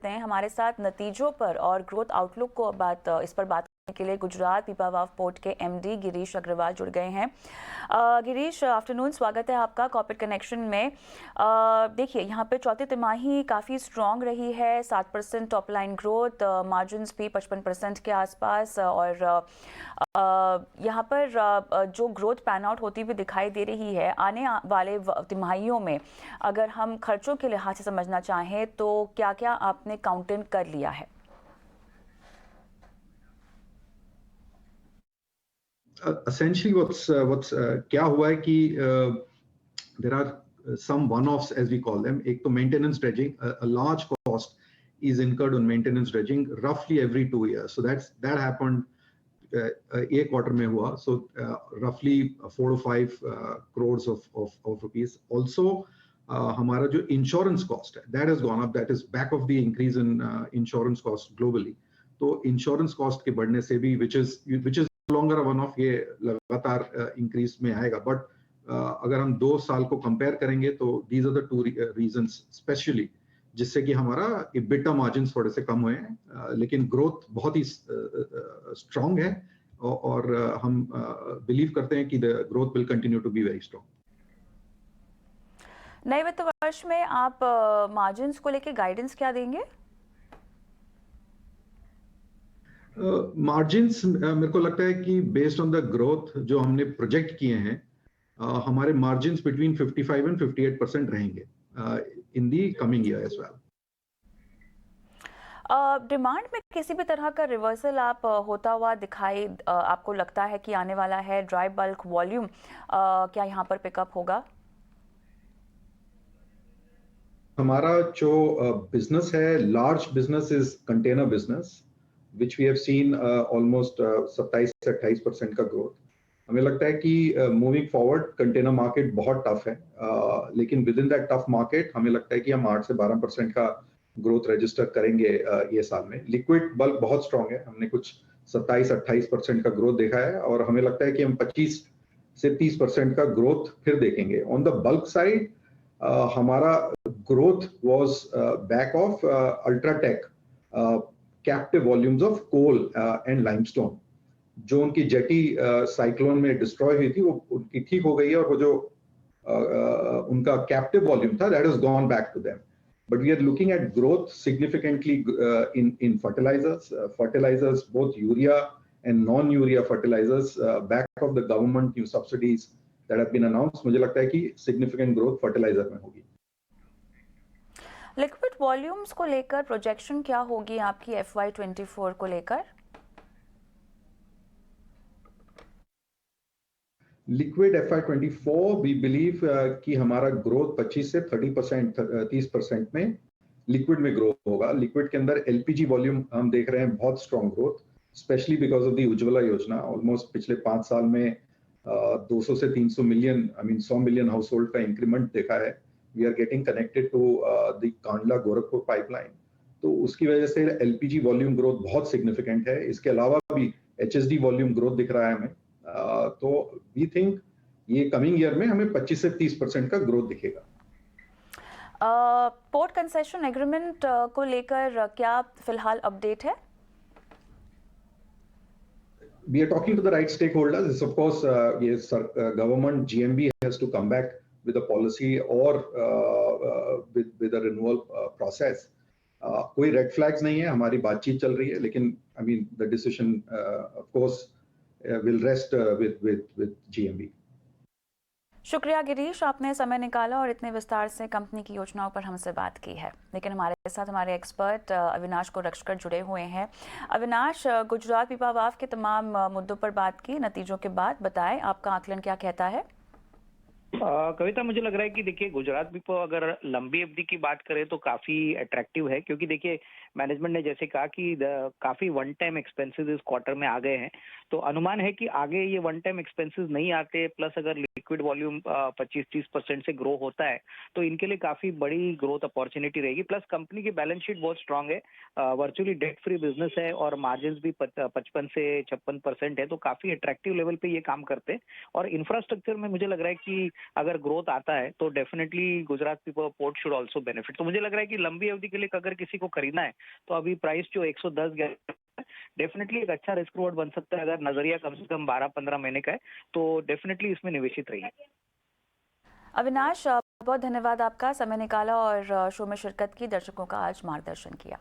हैं हमारे साथ नतीजों पर और ग्रोथ आउटलुक को इस पर बात करने के लिए गुजरात पीपावाव पोर्ट के एमडी गिरीश अग्रवाल जुड़ गए हैं। गिरीश, आफ्टरनून, स्वागत है आपका कॉर्पोरेट कनेक्शन में। देखिए, यहाँ पे चौथी तिमाही काफ़ी स्ट्रॉन्ग रही है, 7% टॉप लाइन ग्रोथ, मार्जिन्स भी 55% के आसपास, और यहाँ पर जो ग्रोथ पैन आउट होती हुई दिखाई दे रही है। आने वाले तिमाहियों में अगर हम खर्चों के लिहाज से समझना चाहें तो क्या क्या आपने काउंट इन कर लिया है? Essentially what's क्या हुआ है कि there are some one-offs as we call them. एक तो maintenance dredging, a large cost is incurred on maintenance dredging roughly every 2 years. So that happened एक quarter में हुआ. So roughly 4 to 5 crores of rupees. Also हमारा जो insurance cost है, that has gone up. That is back of the increase in insurance cost globally. तो insurance cost के बढ़ने से भी which is longer one of, ये लगातार इंक्रीज में आएगा। बट अगर हम 2 साल को कंपेयर करेंगे तो these are the 2 reasons specially जिससे कि हमारा EBITDA मार्जिन्स थोड़े से कम हुए हैं, लेकिन ग्रोथ बहुत ही स्ट्रांग है और हम बिलीव करते हैं कि the growth will continue to be very strong. नए वित्त वर्ष में आप मार्जिन्स को लेकर गाइडेंस क्या देंगे? मार्जिन्स मेरे को लगता है कि बेस्ड ऑन द ग्रोथ जो हमने प्रोजेक्ट किए हैं, हमारे मार्जिन्स बिटवीन 55 and 58% रहेंगे in the coming year as well. Demand में किसी भी तरह का रिवर्सल आप होता हुआ दिखाई आपको लगता है कि आने वाला है? ड्राई बल्क वॉल्यूम क्या यहाँ पर पिकअप होगा? हमारा जो बिजनेस है, large business is container business which we have seen almost 27-28% का ग्रोथ। हमें लगता है कि मूविंग फॉरवर्ड कंटेनर मार्केट बहुत टफ है, लेकिन with in that tough market हमें लगता है कि हम 8 से 12% का ग्रोथ रजिस्टर करेंगे ये साल में। लिक्विड बल्क बहुत स्ट्रांग है, हमने कुछ 27-28% का ग्रोथ देखा है और हमें लगता है कि हम 25 से 30% का ग्रोथ फिर देखेंगे। ऑन द बल्क साइड हमारा growth was back of UltraTech captive volumes of coal and limestone, जो उनकी जेटी साइक्लोन में डिस्ट्रॉय हुई थी, वो उनकी ठीक हो गई है और वो जो उनका कैप्टिव वॉल्यूम था that is gone back to them. But we are looking at growth significantly in fertilisers both urea and non urea fertilisers, back of the government new subsidies that have been announced. मुझे लगता है कि significant growth fertiliser में होगी। Liquid volumes को लेकर projection क्या होगी आपकी FY24 को लेकर? लिक्विड FY24 वी बिलीव कि हमारा ग्रोथ 25 से 30% में लिक्विड में ग्रोथ होगा। लिक्विड के अंदर LPG वॉल्यूम हम देख रहे हैं बहुत strong growth, specially because of the Ujjwala योजना। ऑलमोस्ट पिछले 5 साल में 200 से 300 मिलियन, 100 मिलियन हाउस होल्ड का इंक्रीमेंट देखा है। We are getting connected to the Kandla Gorakhpur pipeline, तो उसकी वजह से LPG वॉल्यूम ग्रोथ बहुत सिग्निफिकेंट है। इसके अलावा भी HSD वॉल्यूम ग्रोथ दिख रहा है हमें, तो वी थिंक ये कमिंग ईयर में हमें 25 से 30% का ग्रोथ दिखेगा। पोर्ट कंसेशन एग्रीमेंट को लेकर क्या फिलहाल अपडेट है? We are talking to the right stakeholders. This, of course, yes, government GMB has to come back with a policy or with a renewal process. कोई रेड फ्लैग्स नहीं है, हमारी बातचीत चल रही है, लेकिन I mean the decision of course will rest with GMB. शुक्रिया गिरीश, आपने समय निकाला और इतने विस्तार से कंपनी की योजनाओं पर हमसे बात की है। लेकिन हमारे साथ हमारे एक्सपर्ट अविनाश को रक्षकर जुड़े हुए हैं। अविनाश, गुजरात पीपावाव के तमाम मुद्दों पर बात की, नतीजों के बाद बताएं आपका आकलन क्या कहता है? कविता, मुझे लग रहा है कि देखिए गुजरात भी अगर लंबी अवधि की बात करें तो काफी अट्रैक्टिव है, क्योंकि देखिए मैनेजमेंट ने जैसे कहा कि काफी वन टाइम एक्सपेंसेस इस क्वार्टर में आ गए हैं, तो अनुमान है कि आगे ये वन टाइम एक्सपेंसेस नहीं आते, प्लस अगर लिक्विड वॉल्यूम 25-30% से ग्रो होता है तो इनके लिए काफी बड़ी ग्रोथ अपॉर्चुनिटी रहेगी। प्लस कंपनी की बैलेंस शीट बहुत स्ट्रांग है, वर्चुअली डेट फ्री बिजनेस है और मार्जिन भी 55 से 56% है, तो काफी अट्रैक्टिव लेवल पे ये काम करते हैं। और इंफ्रास्ट्रक्चर में मुझे लग रहा है कि अगर ग्रोथ आता है तो definitely Gujarat people port should also benefit. तो मुझे लग रहा है कि लंबी अवधि के लिए अगर किसी को खरीदना है तो अभी प्राइस जो 110 गया डेफिनेटली एक अच्छा रिस्क रिवॉर्ड बन सकता है। अगर नजरिया कम से कम 12-15 महीने का है तो डेफिनेटली इसमें निवेशित रहिए। अविनाश, बहुत धन्यवाद आपका, समय निकाला और शो में शिरकत की, दर्शकों का आज मार्गदर्शन किया।